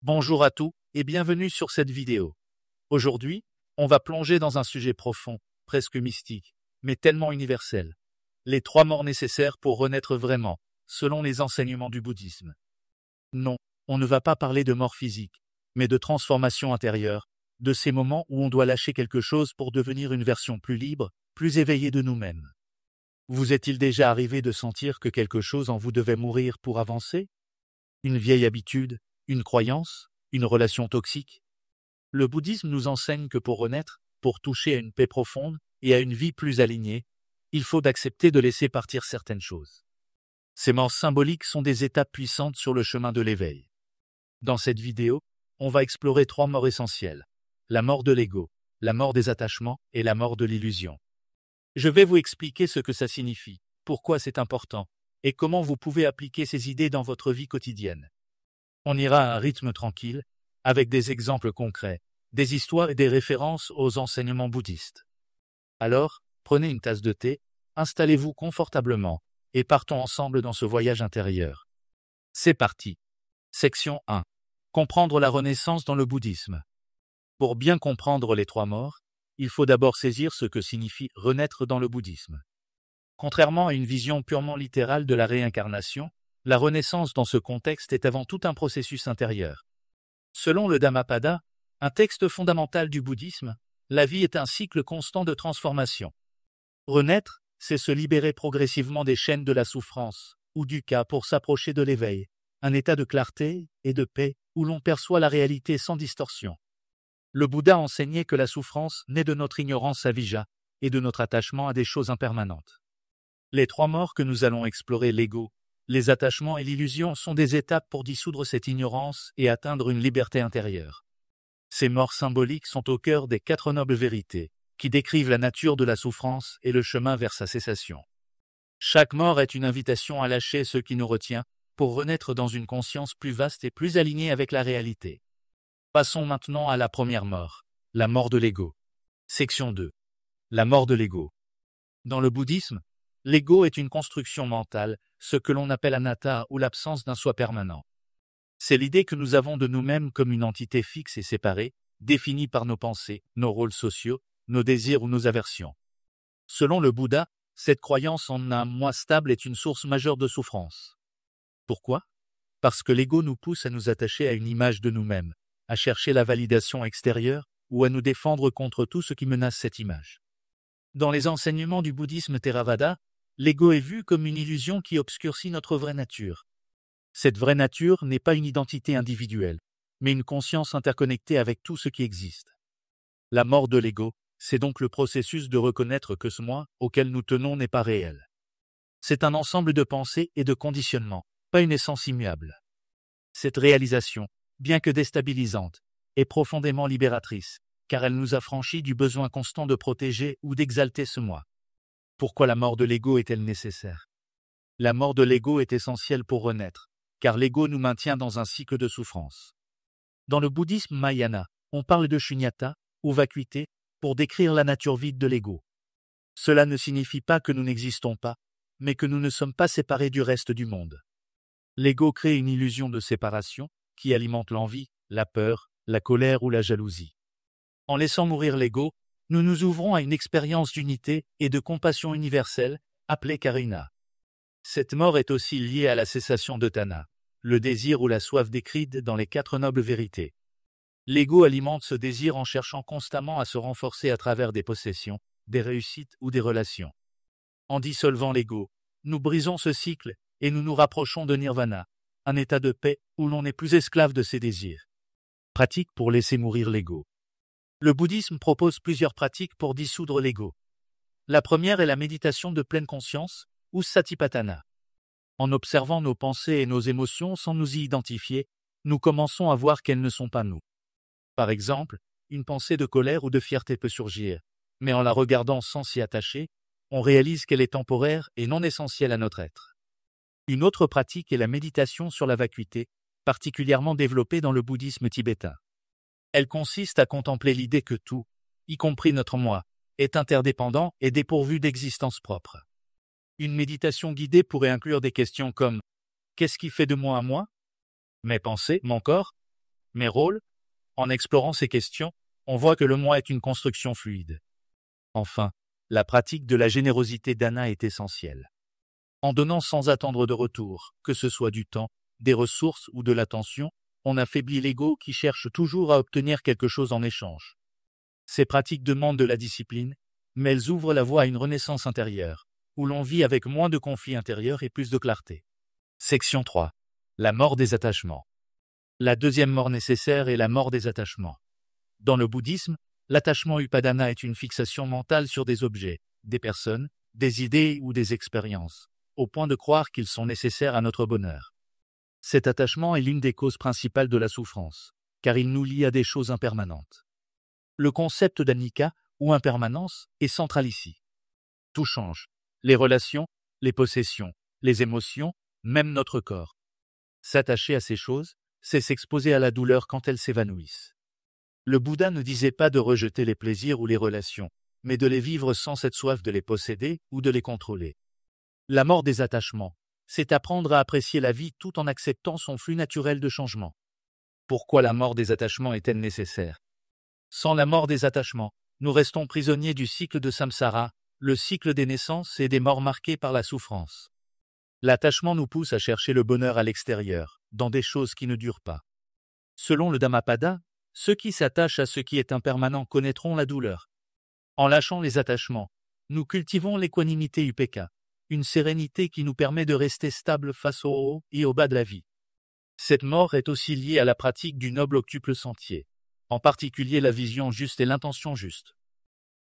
Bonjour à tous et bienvenue sur cette vidéo. Aujourd'hui, on va plonger dans un sujet profond, presque mystique, mais tellement universel. Les 3 morts nécessaires pour renaître vraiment, selon les enseignements du bouddhisme. Non, on ne va pas parler de mort physique, mais de transformation intérieure, de ces moments où on doit lâcher quelque chose pour devenir une version plus libre, plus éveillée de nous-mêmes. Vous est-il déjà arrivé de sentir que quelque chose en vous devait mourir pour avancer? Une vieille habitude, une croyance, une relation toxique? Le bouddhisme nous enseigne que pour renaître, pour toucher à une paix profonde et à une vie plus alignée, il faut accepter de laisser partir certaines choses. Ces morts symboliques sont des étapes puissantes sur le chemin de l'éveil. Dans cette vidéo, on va explorer 3 morts essentielles. La mort de l'ego, la mort des attachements et la mort de l'illusion. Je vais vous expliquer ce que ça signifie, pourquoi c'est important, et comment vous pouvez appliquer ces idées dans votre vie quotidienne. On ira à un rythme tranquille, avec des exemples concrets, des histoires et des références aux enseignements bouddhistes. Alors, prenez une tasse de thé, installez-vous confortablement, et partons ensemble dans ce voyage intérieur. C'est parti. Section 1. Comprendre la renaissance dans le bouddhisme. Pour bien comprendre les 3 morts, il faut d'abord saisir ce que signifie renaître dans le bouddhisme. Contrairement à une vision purement littérale de la réincarnation, la renaissance dans ce contexte est avant tout un processus intérieur. Selon le Dhammapada, un texte fondamental du bouddhisme, la vie est un cycle constant de transformation. Renaître, c'est se libérer progressivement des chaînes de la souffrance, ou du dukkha pour s'approcher de l'éveil, un état de clarté et de paix où l'on perçoit la réalité sans distorsion. Le Bouddha enseignait que la souffrance naît de notre ignorance avijja et de notre attachement à des choses impermanentes. Les 3 morts que nous allons explorer, l'ego, les attachements et l'illusion, sont des étapes pour dissoudre cette ignorance et atteindre une liberté intérieure. Ces morts symboliques sont au cœur des 4 nobles vérités, qui décrivent la nature de la souffrance et le chemin vers sa cessation. Chaque mort est une invitation à lâcher ce qui nous retient, pour renaître dans une conscience plus vaste et plus alignée avec la réalité. Passons maintenant à la première mort, la mort de l'ego. Section 2. La mort de l'ego. Dans le bouddhisme, l'ego est une construction mentale, ce que l'on appelle anatta ou l'absence d'un soi permanent. C'est l'idée que nous avons de nous-mêmes comme une entité fixe et séparée, définie par nos pensées, nos rôles sociaux, nos désirs ou nos aversions. Selon le Bouddha, cette croyance en un moi stable est une source majeure de souffrance. Pourquoi? Parce que l'ego nous pousse à nous attacher à une image de nous-mêmes, à chercher la validation extérieure ou à nous défendre contre tout ce qui menace cette image. Dans les enseignements du bouddhisme Theravada, l'ego est vu comme une illusion qui obscurcit notre vraie nature. Cette vraie nature n'est pas une identité individuelle, mais une conscience interconnectée avec tout ce qui existe. La mort de l'ego, c'est donc le processus de reconnaître que ce moi, auquel nous tenons, n'est pas réel. C'est un ensemble de pensées et de conditionnements, pas une essence immuable. Cette réalisation, bien que déstabilisante, est profondément libératrice, car elle nous affranchit du besoin constant de protéger ou d'exalter ce moi. Pourquoi la mort de l'ego est-elle nécessaire? La mort de l'ego est essentielle pour renaître, car l'ego nous maintient dans un cycle de souffrance. Dans le bouddhisme Mahayana, on parle de shunyata, ou vacuité, pour décrire la nature vide de l'ego. Cela ne signifie pas que nous n'existons pas, mais que nous ne sommes pas séparés du reste du monde. L'ego crée une illusion de séparation, qui alimente l'envie, la peur, la colère ou la jalousie. En laissant mourir l'ego, nous nous ouvrons à une expérience d'unité et de compassion universelle, appelée karuna. Cette mort est aussi liée à la cessation de tanha, le désir ou la soif décrite dans les 4 nobles vérités. L'ego alimente ce désir en cherchant constamment à se renforcer à travers des possessions, des réussites ou des relations. En dissolvant l'ego, nous brisons ce cycle et nous nous rapprochons de nirvana, un état de paix où l'on n'est plus esclave de ses désirs. Pratique pour laisser mourir l'ego. Le bouddhisme propose plusieurs pratiques pour dissoudre l'ego. La première est la méditation de pleine conscience, ou satipatthana. En observant nos pensées et nos émotions sans nous y identifier, nous commençons à voir qu'elles ne sont pas nous. Par exemple, une pensée de colère ou de fierté peut surgir, mais en la regardant sans s'y attacher, on réalise qu'elle est temporaire et non essentielle à notre être. Une autre pratique est la méditation sur la vacuité, particulièrement développée dans le bouddhisme tibétain. Elle consiste à contempler l'idée que tout, y compris notre moi, est interdépendant et dépourvu d'existence propre. Une méditation guidée pourrait inclure des questions comme « Qu'est-ce qui fait de moi un moi ? Mes pensées, mon corps ? Mes rôles? En explorant ces questions, on voit que le moi est une construction fluide. Enfin, la pratique de la générosité d'Anna est essentielle. En donnant sans attendre de retour, que ce soit du temps, des ressources ou de l'attention, on affaiblit l'ego qui cherche toujours à obtenir quelque chose en échange. Ces pratiques demandent de la discipline, mais elles ouvrent la voie à une renaissance intérieure, où l'on vit avec moins de conflits intérieurs et plus de clarté. Section 3. La mort des attachements. La deuxième mort nécessaire est la mort des attachements. Dans le bouddhisme, l'attachement upadana est une fixation mentale sur des objets, des personnes, des idées ou des expériences, au point de croire qu'ils sont nécessaires à notre bonheur. Cet attachement est l'une des causes principales de la souffrance, car il nous lie à des choses impermanentes. Le concept d'anicca, ou impermanence, est central ici. Tout change. Les relations, les possessions, les émotions, même notre corps. S'attacher à ces choses, c'est s'exposer à la douleur quand elles s'évanouissent. Le Bouddha ne disait pas de rejeter les plaisirs ou les relations, mais de les vivre sans cette soif de les posséder ou de les contrôler. La mort des attachements, c'est apprendre à apprécier la vie tout en acceptant son flux naturel de changement. Pourquoi la mort des attachements est-elle nécessaire? Sans la mort des attachements, nous restons prisonniers du cycle de samsara, le cycle des naissances et des morts marqués par la souffrance. L'attachement nous pousse à chercher le bonheur à l'extérieur, dans des choses qui ne durent pas. Selon le Dhammapada, ceux qui s'attachent à ce qui est impermanent connaîtront la douleur. En lâchant les attachements, nous cultivons l'équanimité upekkha, une sérénité qui nous permet de rester stable face au haut et au bas de la vie. Cette mort est aussi liée à la pratique du noble octuple sentier, en particulier la vision juste et l'intention juste.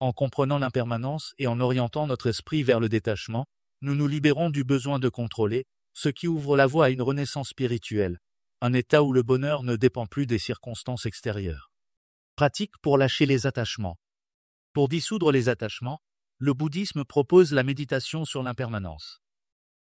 En comprenant l'impermanence et en orientant notre esprit vers le détachement, nous nous libérons du besoin de contrôler, ce qui ouvre la voie à une renaissance spirituelle, un état où le bonheur ne dépend plus des circonstances extérieures. Pratique pour lâcher les attachements. Pour dissoudre les attachements, le bouddhisme propose la méditation sur l'impermanence.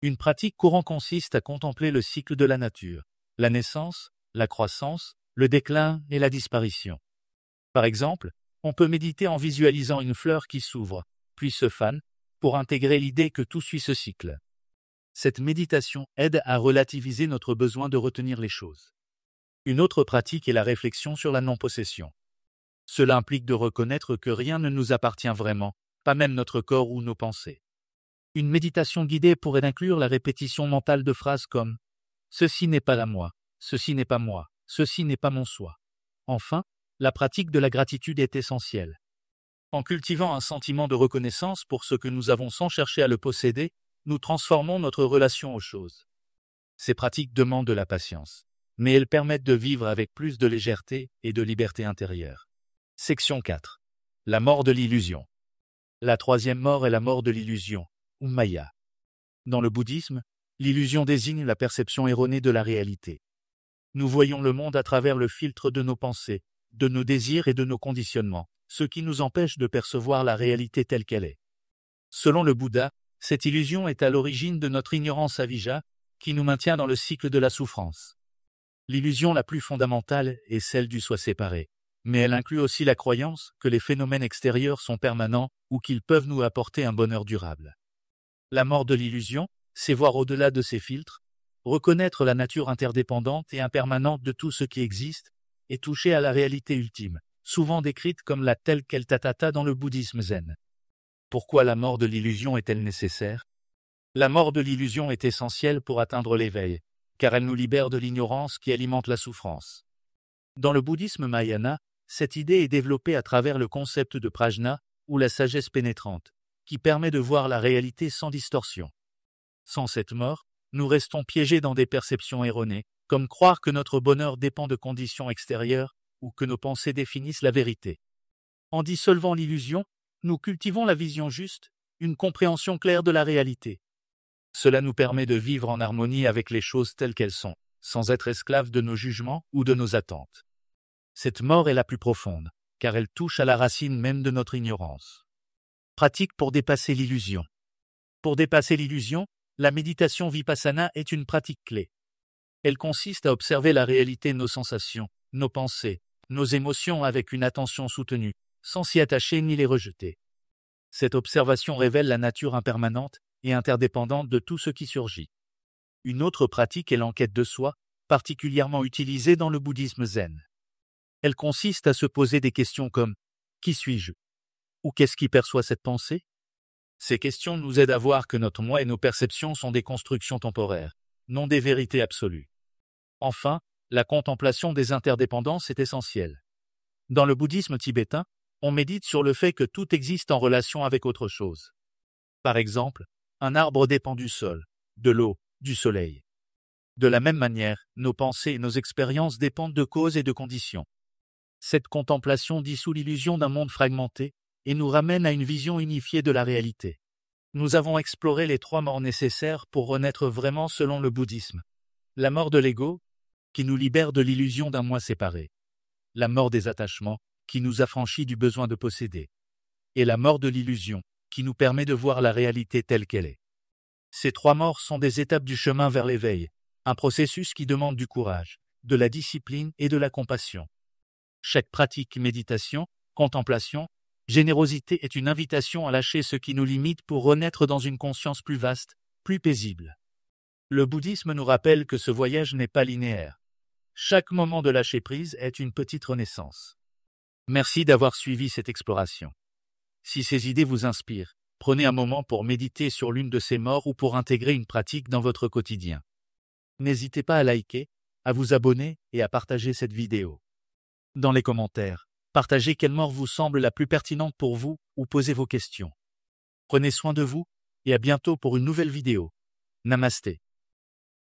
Une pratique courante consiste à contempler le cycle de la nature, la naissance, la croissance, le déclin et la disparition. Par exemple, on peut méditer en visualisant une fleur qui s'ouvre, puis se fane, pour intégrer l'idée que tout suit ce cycle. Cette méditation aide à relativiser notre besoin de retenir les choses. Une autre pratique est la réflexion sur la non-possession. Cela implique de reconnaître que rien ne nous appartient vraiment, pas même notre corps ou nos pensées. Une méditation guidée pourrait inclure la répétition mentale de phrases comme « Ceci n'est pas la moi, ceci n'est pas moi, ceci n'est pas mon soi ». Enfin, la pratique de la gratitude est essentielle. En cultivant un sentiment de reconnaissance pour ce que nous avons sans chercher à le posséder, nous transformons notre relation aux choses. Ces pratiques demandent de la patience, mais elles permettent de vivre avec plus de légèreté et de liberté intérieure. Section 4. La mort de l'illusion. La troisième mort est la mort de l'illusion, ou Maya. Dans le bouddhisme, l'illusion désigne la perception erronée de la réalité. Nous voyons le monde à travers le filtre de nos pensées, de nos désirs et de nos conditionnements, ce qui nous empêche de percevoir la réalité telle qu'elle est. Selon le Bouddha, cette illusion est à l'origine de notre ignorance avijja, qui nous maintient dans le cycle de la souffrance. L'illusion la plus fondamentale est celle du soi séparé, mais elle inclut aussi la croyance que les phénomènes extérieurs sont permanents ou qu'ils peuvent nous apporter un bonheur durable. La mort de l'illusion, c'est voir au-delà de ces filtres, reconnaître la nature interdépendante et impermanente de tout ce qui existe, et toucher à la réalité ultime, souvent décrite comme la telle quelle tatata dans le bouddhisme zen. Pourquoi la mort de l'illusion est-elle nécessaire? La mort de l'illusion est essentielle pour atteindre l'éveil, car elle nous libère de l'ignorance qui alimente la souffrance. Dans le bouddhisme Mahayana, cette idée est développée à travers le concept de prajna, ou la sagesse pénétrante, qui permet de voir la réalité sans distorsion. Sans cette mort, nous restons piégés dans des perceptions erronées, comme croire que notre bonheur dépend de conditions extérieures, ou que nos pensées définissent la vérité. En dissolvant l'illusion, nous cultivons la vision juste, une compréhension claire de la réalité. Cela nous permet de vivre en harmonie avec les choses telles qu'elles sont, sans être esclaves de nos jugements ou de nos attentes. Cette mort est la plus profonde, car elle touche à la racine même de notre ignorance. Pratique pour dépasser l'illusion. Pour dépasser l'illusion, la méditation vipassana est une pratique clé. Elle consiste à observer la réalité de nos sensations, nos pensées, nos émotions avec une attention soutenue, sans s'y attacher ni les rejeter. Cette observation révèle la nature impermanente et interdépendante de tout ce qui surgit. Une autre pratique est l'enquête de soi, particulièrement utilisée dans le bouddhisme zen. Elle consiste à se poser des questions comme « Qui suis-je » ou « Qu'est-ce qui perçoit cette pensée ?» Ces questions nous aident à voir que notre moi et nos perceptions sont des constructions temporaires, non des vérités absolues. Enfin, la contemplation des interdépendances est essentielle. Dans le bouddhisme tibétain, on médite sur le fait que tout existe en relation avec autre chose. Par exemple, un arbre dépend du sol, de l'eau, du soleil. De la même manière, nos pensées et nos expériences dépendent de causes et de conditions. Cette contemplation dissout l'illusion d'un monde fragmenté et nous ramène à une vision unifiée de la réalité. Nous avons exploré les 3 morts nécessaires pour renaître vraiment selon le bouddhisme. La mort de l'ego, qui nous libère de l'illusion d'un moi séparé. La mort des attachements, qui nous affranchit du besoin de posséder. Et la mort de l'illusion, qui nous permet de voir la réalité telle qu'elle est. Ces 3 morts sont des étapes du chemin vers l'éveil, un processus qui demande du courage, de la discipline et de la compassion. Chaque pratique, méditation, contemplation, générosité est une invitation à lâcher ce qui nous limite pour renaître dans une conscience plus vaste, plus paisible. Le bouddhisme nous rappelle que ce voyage n'est pas linéaire. Chaque moment de lâcher prise est une petite renaissance. Merci d'avoir suivi cette exploration. Si ces idées vous inspirent, prenez un moment pour méditer sur l'une de ces morts ou pour intégrer une pratique dans votre quotidien. N'hésitez pas à liker, à vous abonner et à partager cette vidéo. Dans les commentaires, partagez quelle mort vous semble la plus pertinente pour vous ou posez vos questions. Prenez soin de vous et à bientôt pour une nouvelle vidéo. Namasté.